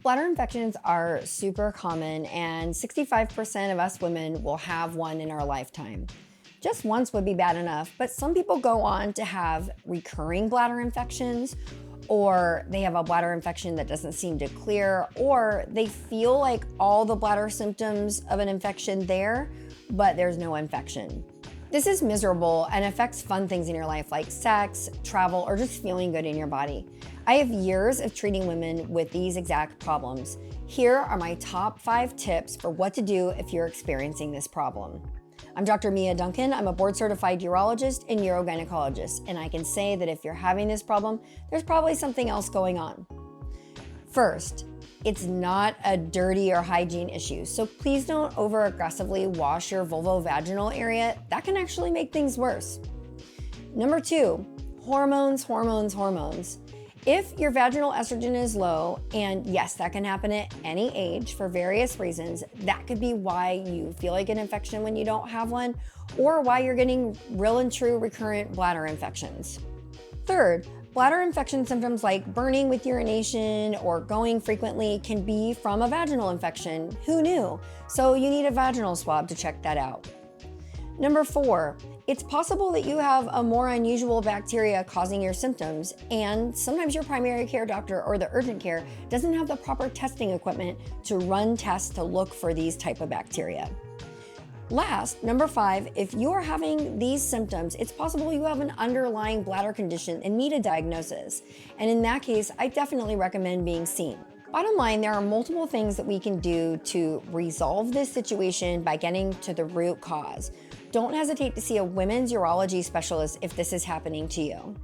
Bladder infections are super common, and 65% of us women will have one in our lifetime. Just once would be bad enough, but some people go on to have recurring bladder infections, or they have a bladder infection that doesn't seem to clear, or they feel like all the bladder symptoms of an infection there, but there's no infection. This is miserable and affects fun things in your life like sex, travel, or just feeling good in your body. I have years of treating women with these exact problems. Here are my top 5 tips for what to do if you're experiencing this problem. I'm Dr. Mia Duncan. I'm a board-certified urologist and urogynecologist, and I can say that if you're having this problem, there's probably something else going on. First, it's not a dirty or hygiene issue, so please don't over-aggressively wash your vulvovaginal area. That can actually make things worse. Number 2, hormones. If your vaginal estrogen is low, and yes, that can happen at any age for various reasons, that could be why you feel like an infection when you don't have one, or why you're getting real and true recurrent bladder infections. Third, bladder infection symptoms like burning with urination or going frequently can be from a vaginal infection. Who knew? So you need a vaginal swab to check that out. Number 4, it's possible that you have a more unusual bacteria causing your symptoms, and sometimes your primary care doctor or the urgent care doesn't have the proper testing equipment to run tests to look for these type of bacteria. Last, number 5, if you're having these symptoms, it's possible you have an underlying bladder condition and need a diagnosis. And in that case, I definitely recommend being seen. Bottom line, there are multiple things that we can do to resolve this situation by getting to the root cause. Don't hesitate to see a women's urology specialist if this is happening to you.